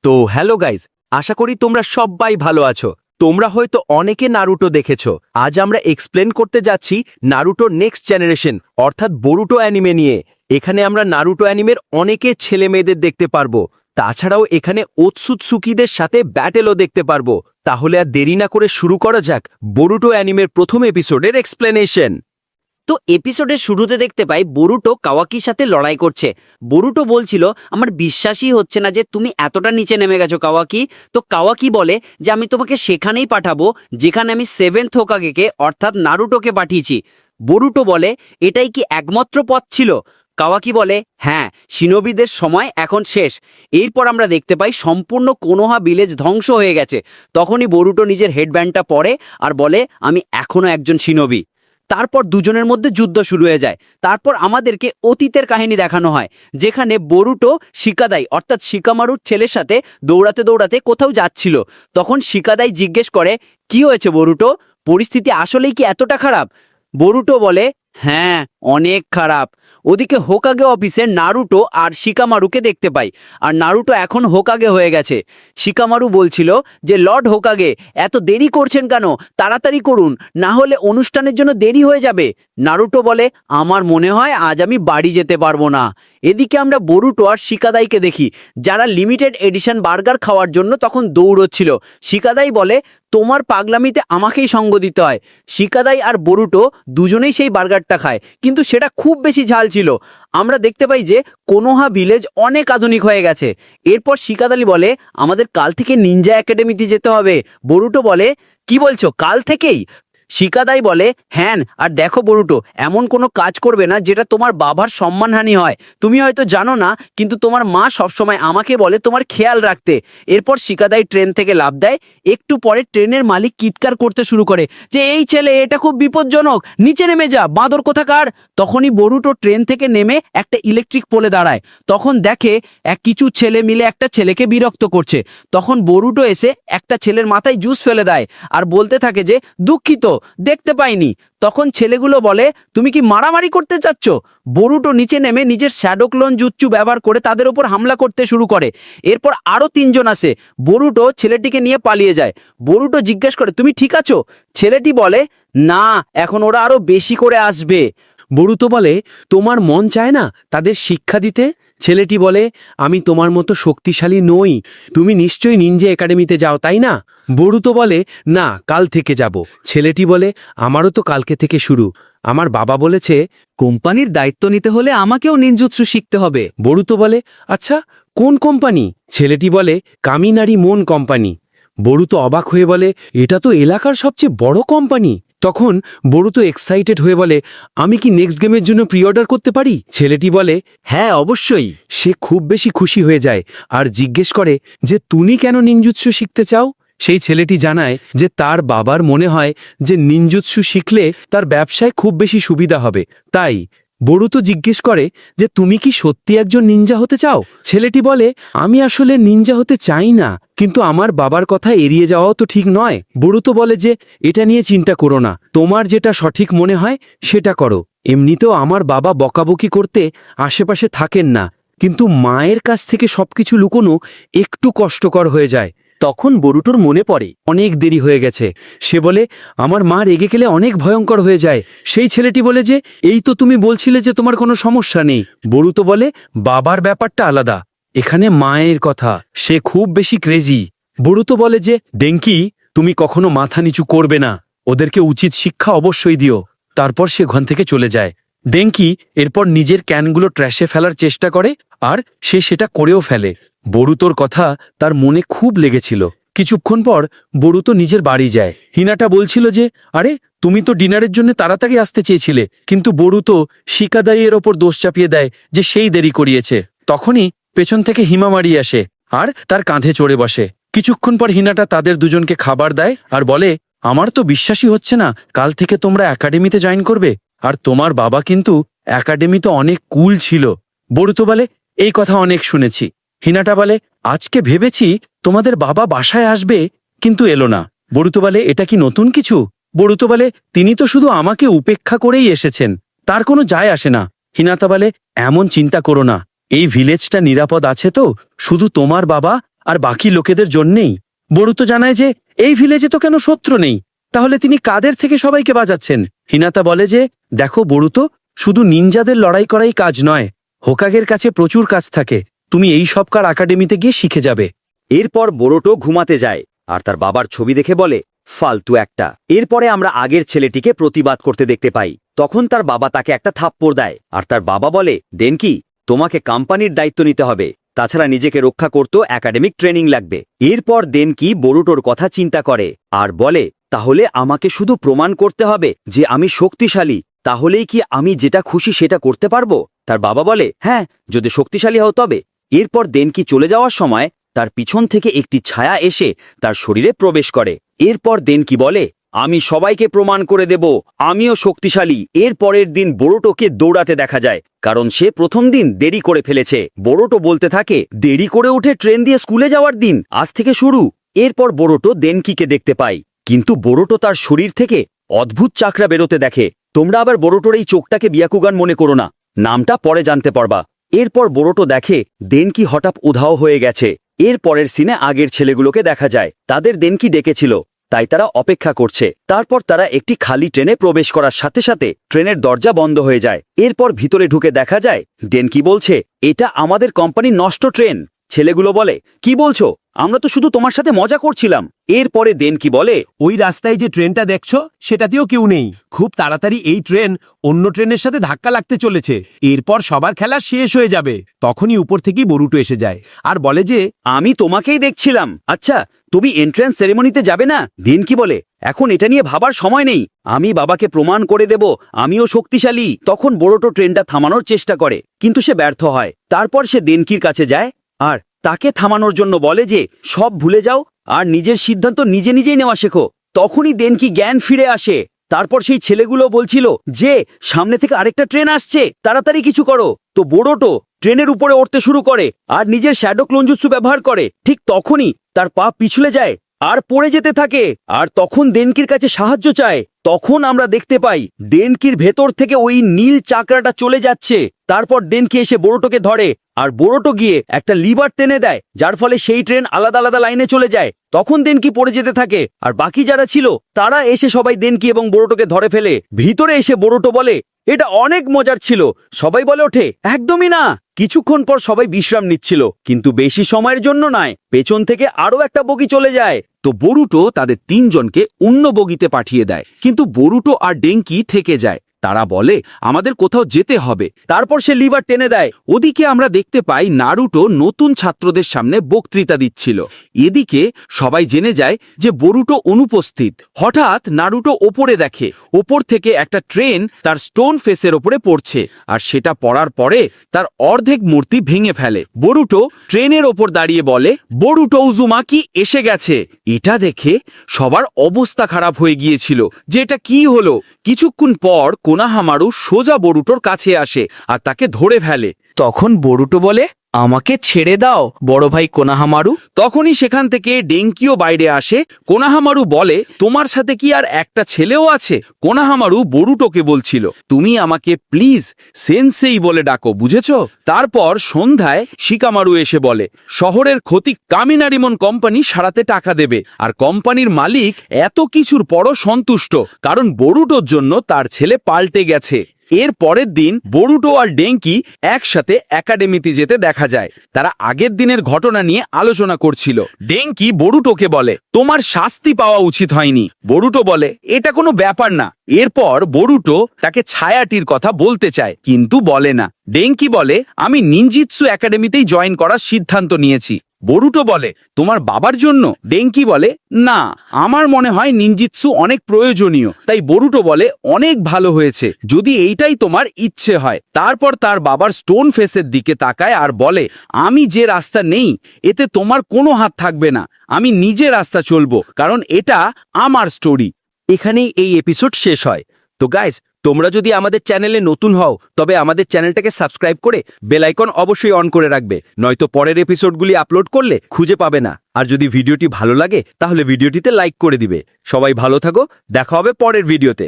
তো hello guys, আশা করি তোমরা সবাই ভালো আছো। তোমরা হয়তো অনেকে নারুটো দেখেছো। আজ আমরা এক্সপ্লেন করতে যাচ্ছি নারুটো নেক্সট জেনারেশন অর্থাৎ বোরুটো অ্যানিমে নিয়ে। এখানে আমরা নারুটো অ্যানিমের অনেকে ছেলে মেয়েদের দেখতে পারবো। তাছাড়াও এখানে ওতসুতসুকিদের সাথে ব্যাটেলও দেখতে পারবো। তাহলে আর দেরি না করে শুরু করা যাক বোরুটো অ্যানিমের প্রথম এপিসোডের এক্সপ্লেনেশন। তো এপিসোডের শুরুতে দেখতে পাই বরুটো কাওয়াকির সাথে লড়াই করছে। বরুটো বলছিল আমার বিশ্বাসই হচ্ছে না যে তুমি এতটা নিচে নেমে গেছো কাওয়াকি। তো কাওয়াকি বলে যে আমি তোমাকে সেখানেই পাঠাবো যেখানে আমি 7th হোকাগেকে অর্থাৎ নারুটোকে পাঠিয়েছি। বরুটো বলে এটাই কি একমাত্র পথ ছিল? কাওয়াকি বলে হ্যাঁ, শিনোবিদের সময় এখন শেষ। এরপর আমরা দেখতে পাই সম্পূর্ণ কোনোহা ভিলেজ ধ্বংস হয়ে গেছে। তখনই বরুটো নিজের হেডব্যান্ডটা পরে আর বলে আমি এখনো একজন শিনোবি। তারপর দুজনের মধ্যে যুদ্ধ শুরু হয়ে যায়। তারপর আমাদেরকে অতীতের কাহিনী দেখানো হয়, যেখানে বরুটো শিকাদাই অর্থাৎ শিকামারুর ছেলের সাথে দৌড়াতে দৌড়াতে কোথাও যাচ্ছিল। তখন শিকাদাই জিজ্ঞেস করে কি হয়েছে বরুটো, পরিস্থিতি আসলেই কি এতটা খারাপ? বরুটো বলে হ্যাঁ, অনেক খারাপ। ওদিকে হোকাগে অফিসে নারুটো আর শিকামারুকে দেখতে পাই, আর নারুটো এখন হোকাগে হয়ে গেছে। শিকামারু বলছিল যে লর্ড হোকাগে এত দেরি করছেন কেন, তাড়াতাড়ি করুন, না হলে অনুষ্ঠানের জন্য দেরি হয়ে যাবে। নারুটো বলে আমার মনে হয় আজ আমি বাড়ি যেতে পারবো না। এদিকে আমরা বরুটো আর শিকাদাইকে দেখি, যারা লিমিটেড এডিশন বার্গার খাওয়ার জন্য তখন দৌড়চ্ছিল। শিকাদাই বলে তোমার পাগলামিতে আমাকেই সঙ্গ দিতে হয়। শিকাদাই আর বরুটো দুজনেই সেই বার্গারটা খায়, কিন্তু সেটা খুব বেশি ঝাল ছিল। আমরা দেখতে পাই যে কোনোহা ভিলেজ অনেক আধুনিক হয়ে গেছে। এরপর শিকাদাই বলে আমাদের কাল থেকে নিনজা একাডেমিতে যেতে হবে। বরুটো বলে কি বলছো, কাল থেকেই? শিকাদাই বলে হ্যাঁ, আর দেখো বরুটো, এমন কোনো কাজ করবে না যেটা তোমার বাবার সম্মানহানি হয়। তুমি হয়তো জানো না, কিন্তু তোমার মা সবসময় আমাকে বলে তোমার খেয়াল রাখতে। এরপর শিকাদাই ট্রেন থেকে লাফ দেয়। একটু পরে ট্রেনের মালিক চিৎকার করতে শুরু করে যে এই ছেলে, এটা খুব বিপজ্জনক, নিচে নেমে যা, বাঁদর কোথাকার। তখনই বরুটো ট্রেন থেকে নেমে একটা ইলেকট্রিক পোলে দাঁড়ায়। তখন দেখে কিছু ছেলে মিলে একটা ছেলেকে বিরক্ত করছে। তখন বরুটো এসে একটা ছেলের মাথায় জুস ফেলে দেয় আর বলতে থাকে যে দুঃখিত, দেখতে পাইনি। তখন ছেলেগুলো বলে তুমি কি মারামারি করতে চাচ্ছ? বরুটো নিচে নেমে নিজের শ্যাডো ক্লোন জুৎসু ব্যবহার করে তাদের উপর হামলা করতে শুরু করে। এরপর আরো 3 জন আসে। বরুটো ছেলেটিকে নিয়ে পালিয়ে যায়। বরুটো জিজ্ঞেস করে তুমি ঠিক আছো? ছেলেটি বলে না, এখন ওরা আরো বেশি করে আসবে। বরুতো বলে তোমার মন চায় না তাদের শিক্ষা দিতে? ছেলেটি বলে আমি তোমার মতো শক্তিশালী নই, তুমি নিশ্চয়ই নিনজা একাডেমিতে যাও তাই না? বরুতো বলে না, কাল থেকে যাব। ছেলেটি বলে আমারও তো কালকে থেকে শুরু। আমার বাবা বলেছে কোম্পানির দায়িত্ব নিতে হলে আমাকেও নিনজুৎসু শিখতে হবে। বরুতো বলে আচ্ছা, কোন কোম্পানি? ছেলেটি বলে কামিনারি মন কোম্পানি। বরুতো অবাক হয়ে বলে এটা তো এলাকার সবচেয়ে বড় কোম্পানি। তখন বরুতো এক্সাইটেড হয়ে বলে আমি কি নেক্সট গেমের জন্য প্রি অর্ডার করতে পারি? ছেলেটি বলে হ্যাঁ, অবশ্যই। সে খুব বেশি খুশি হয়ে যায় আর জিজ্ঞেস করে যে তুমি কেন নিনজুৎসু শিখতে চাও? সেই ছেলেটি জানায় যে তার বাবার মনে হয় যে নিনজুৎসু শিখলে তার ব্যবসায় খুব বেশি সুবিধা হবে। তাই বরুতো জিজ্ঞেস করে যে তুমি কি সত্যি একজন নিনজা হতে চাও? ছেলেটি বলে আমি আসলে নিনজা হতে চাই না, কিন্তু আমার বাবার কথা এড়িয়ে যাওয়াও তো ঠিক নয়। বরুতো বলে যে এটা নিয়ে চিন্তা করো না, তোমার যেটা সঠিক মনে হয় সেটা করো। এমনিতেও আমার বাবা বকাবকি করতে আশেপাশে থাকেন না, কিন্তু মায়ের কাছ থেকে সবকিছু লুকোনো একটু কষ্টকর হয়ে যায়। তখন বরুটোর মনে পড়ে অনেক দেরি হয়ে গেছে। সে বলে আমার মা রেগে গেলে অনেক ভয়ঙ্কর হয়ে যায়। সেই ছেলেটি বলে যে এই তো তুমি বলছিলে যে তোমার কোনো সমস্যা নেই। বরুতো বলে বাবার ব্যাপারটা আলাদা, এখানে মায়ের কথা, সে খুব বেশি ক্রেজি। বরুতো বলে যে ডেঙ্কি, তুমি কখনো মাথা নিচু করবে না, ওদেরকে উচিত শিক্ষা অবশ্যই দিও। তারপর সে ঘর থেকে চলে যায়। ডেঙ্কি এরপর নিজের ক্যানগুলো ট্র্যাশে ফেলার চেষ্টা করে আর সে সেটা করেও ফেলে। বরুতোর কথা তার মনে খুব লেগেছিল। কিছুক্ষণ পর বরুতো নিজের বাড়ি যায়। হিনাটা বলছিল যে আরে তুমি তো ডিনারের জন্য তাড়াতাড়ি আসতে চেয়েছিলে, কিন্তু বরুতো শিকাদাইয়ের ওপর দোষ চাপিয়ে দেয় যে সেই দেরি করিয়েছে। তখনই পেছন থেকে হিমামারি আসে আর তার কাঁধে চড়ে বসে। কিছুক্ষণ পর হিনাটা তাদের দুজনকে খাবার দেয় আর বলে আমার তো বিশ্বাসই হচ্ছে না কাল থেকে তোমরা একাডেমিতে জয়েন করবে, আর তোমার বাবা কিন্তু একাডেমি তো অনেক কুল ছিল। বরুতো বলে এই কথা অনেক শুনেছি। হিনাটা বলে আজকে ভেবেছি তোমাদের বাবা বাসায় আসবে, কিন্তু এলো না। বরুতো বলে এটা কি নতুন কিছু? বরুতো বলে তিনি তো শুধু আমাকে উপেক্ষা করেই এসেছেন, তার কোনো যায় আসে না। হিনাতা বলে এমন চিন্তা করো না, এই ভিলেজটা নিরাপদ আছে তো, শুধু তোমার বাবা আর বাকি লোকেদের জন্যেই। বরুতো জানায় যে এই ভিলেজে তো কেন শত্রু নেই, তাহলে তিনি কাদের থেকে সবাইকে বাঁচাচ্ছেন। হিনাতা বলে যে দেখো বরুতো, শুধু নিনজাদের লড়াই করাই কাজ নয়, হোকাগের কাছে প্রচুর কাজ থাকে, তুমি এই সব কার একাডেমিতে গিয়ে শিখে যাবে। এরপর বোরোটো ঘুমাতে যায় আর তার বাবার ছবি দেখে বলে ফালতু একটা। এরপরে আমরা আগের ছেলেটিকে প্রতিবাদ করতে দেখতে পাই। তখন তার বাবা তাকে একটা থাপ্পড় দেয় আর তার বাবা বলে দেনকি, তোমাকে কোম্পানির দায়িত্ব নিতে হবে, তাছাড়া নিজেকে রক্ষা করতেও একাডেমিক ট্রেনিং লাগবে। এরপর দেনকি বোরুটোর কথা চিন্তা করে আর বলে তাহলে আমাকে শুধু প্রমাণ করতে হবে যে আমি শক্তিশালী, তাহলেই কি আমি যেটা খুশি সেটা করতে পারবো? তার বাবা বলে হ্যাঁ, যদি শক্তিশালী হও তবে। এরপর দেনকি চলে যাওয়ার সময় তার পিছন থেকে একটি ছায়া এসে তার শরীরে প্রবেশ করে। এরপর দেনকি বলে আমি সবাইকে প্রমাণ করে দেব আমিও শক্তিশালী। এর পরের দিন বোরোটোকে দৌড়াতে দেখা যায়, কারণ সে প্রথম দিন দেরি করে ফেলেছে। বোরোটো বলতে থাকে দেরি করে উঠে ট্রেন দিয়ে স্কুলে যাওয়ার দিন আজ থেকে শুরু। এরপর বোরোটো দেনকিকে দেখতে পায়, কিন্তু বোরোটো তার শরীর থেকে অদ্ভুত চাকরা বেরোতে দেখে। তোমরা আবার বোরোটোর এই চোখটাকে বিয়াকুগান মনে করো না, নামটা পরে জানতে পারবা। এরপর বোরোটো দেখে দেনকি হঠাৎ উধাও হয়ে গেছে। এর পরের সিনে আগের ছেলেগুলোকে দেখা যায়, তাদের দেনকি ডেকেছিল, তাই তারা অপেক্ষা করছে। তারপর তারা একটি খালি ট্রেনে প্রবেশ করার সাথে সাথে ট্রেনের দরজা বন্ধ হয়ে যায়। এরপর ভিতরে ঢুকে দেখা যায় দেনকি বলছে এটা আমাদের কোম্পানির নষ্ট ট্রেন। ছেলেগুলো বলে কি বলছো, আমরা তো শুধু তোমার সাথে মজা করছিলাম। এরপরে দেনকি বলে ওই রাস্তায় যে ট্রেনটা দেখছো সেটাতেও কেউ নেই, খুব তাড়াতাড়ি এই ট্রেন অন্য ট্রেনের সাথে ধাক্কা লাগতে চলেছে, এরপর সবার খেলা শেষ হয়ে যাবে। তখনই উপর থেকেই বরুটো এসে যায় আর বলে যে আমি তোমাকেই দেখছিলাম, আচ্ছা তুমি এন্ট্রান্স সেরেমনিতে যাবে না? দেনকি বলে এখন এটা নিয়ে ভাবার সময় নেই, আমি বাবাকে প্রমাণ করে দেব আমিও শক্তিশালী। তখন বোরোটো ট্রেনটা থামানোর চেষ্টা করে, কিন্তু সে ব্যর্থ হয়। তারপর সে দেনকির কাছে যায় আর তাকে থামানোর জন্য বলে যে সব ভুলে যাও আর নিজের সিদ্ধান্ত নিজে নিজেই নেওয়া শেখো। তখনই দেনকি জ্ঞান ফিরে আসে। তারপর সেই ছেলেগুলো বলছিল যে সামনে থেকে আরেকটা ট্রেন আসছে, তাড়াতাড়ি কিছু করো। তো বোরোটো ট্রেনের উপরে উঠতে শুরু করে আর নিজের শ্যাডো ক্লোনজুৎসু ব্যবহার করে। ঠিক তখনই তার পা পিছলে যায় আর পড়ে যেতে থাকে, আর তখন দেনকির কাছে সাহায্য চায়। তখন আমরা দেখতে পাই দেনকির ভেতর থেকে ওই নীল চাকরাটা চলে যাচ্ছে। তারপর দেনকি এসে বোরোটোকে ধরে আর বোরোটো গিয়ে একটা লিভার টেনে দেয়, যার ফলে সেই ট্রেন আলাদা আলাদা লাইনে চলে যায়। তখন দেনকি পড়ে যেতে থাকে আর বাকি যারা ছিল তারা এসে সবাই দেনকি এবং বোরোটোকে ধরে ফেলে। ভিতরে এসে বোরোটো বলে এটা অনেক মজার ছিল। সবাই বলে ওঠে একদমই না। কিছুক্ষণ পর সবাই বিশ্রাম নিচ্ছিল, কিন্তু বেশি সময়ের জন্য নয়, পেছন থেকে আরও একটা বগি চলে যায়। তো বরুটো তাদের তিনজনকে অন্য বগিতে পাঠিয়ে দেয়, কিন্তু বরুটো আর ডেঙ্কি থেকে যায়। তারা বলে আমাদের কোথাও যেতে হবে। তারপর সে লিভার টেনে দেয়। ওদিকে আমরা দেখতে পাই নারুটো নতুন ছাত্রদের সামনে বক্তৃতা দিচ্ছিল। এদিকে সবাই জেনে যায় যে বরুটো অনুপস্থিত। হঠাৎ নারুটো ওপরে দেখে ওপর থেকে একটা ট্রেন তার স্টোন ফেসের ওপরে পড়ছে, আর সেটা পড়ার পরে তার অর্ধেক মূর্তি ভেঙে ফেলে। বরুটো ট্রেনের ওপর দাঁড়িয়ে বলে বরুটো উজুমাকি এসে গেছে। এটা দেখে সবার অবস্থা খারাপ হয়ে গিয়েছিল যে এটা কি হলো। কিছুক্ষণ পর কোনাহামারু সোজা বরুটোর কাছে আসে আর তাকে ধরে ফেলে। তখন বরুটো বলে আমাকে ছেড়ে দাও বড় ভাই কোনাহামারু। তখনই সেখান থেকে ডেঙ্কিও বাইরে আসে। কোনাহামারু বলে তোমার সাথে কি আর একটা ছেলেও আছে? কোনাহামারু বরুটোকে বলছিল তুমি আমাকে প্লিজ সেনসেই বলে ডাকো, বুঝেছ? তারপর সন্ধ্যায় শিকামারু এসে বলে শহরের ক্ষতি কামিনারিমন কোম্পানি সারাতে টাকা দেবে, আর কোম্পানির মালিক এত কিছুর পরও সন্তুষ্ট, কারণ বরুটোর জন্য তার ছেলে পাল্টে গেছে। এর পরের দিন বরুটো আর ডেঙ্কি একসাথে একাডেমিতে যেতে দেখা যায়। তারা আগের দিনের ঘটনা নিয়ে আলোচনা করছিল। ডেঙ্কি বরুটোকে বলে তোমার শাস্তি পাওয়া উচিত হয়নি। বরুটো বলে এটা কোনো ব্যাপার না। এরপর বরুটো তাকে ছায়াটির কথা বলতে চায়, কিন্তু বলে না। ডেঙ্কি বলে আমি নিনজিৎসু একাডেমিতেই জয়েন করার সিদ্ধান্ত নিয়েছি। বরুটো বলে তোমার বাবার জন্য? ডেঙ্কি বলে না, আমার মনে হয় নিনজিৎসু অনেক প্রয়োজনীয়। তাই বরুটো বলে অনেক ভালো হয়েছে যদি এইটাই তোমার ইচ্ছে হয়। তারপর তার বাবার স্টোন ফেসের দিকে তাকায় আর বলে আমি যে রাস্তা নেই এতে তোমার কোনো হাত থাকবে না, আমি নিজে রাস্তা চলবো, কারণ এটা আমার স্টোরি। এখানেই এই এপিসোড শেষ হয়। তো গাইস, তোমরা যদি আমাদের চ্যানেলে নতুন হও তবে আমাদের চ্যানেলটাকে সাবস্ক্রাইব করে বেল আইকন অবশ্যই অন করে রাখবে, নয়তো পরের এপিসোডগুলি আপলোড করলে খুঁজে পাবে না। আর যদি ভিডিওটি ভালো লাগে তাহলে ভিডিওটিতে লাইক করে দিবে। সবাই ভালো থাকো, দেখা হবে পরের ভিডিওতে।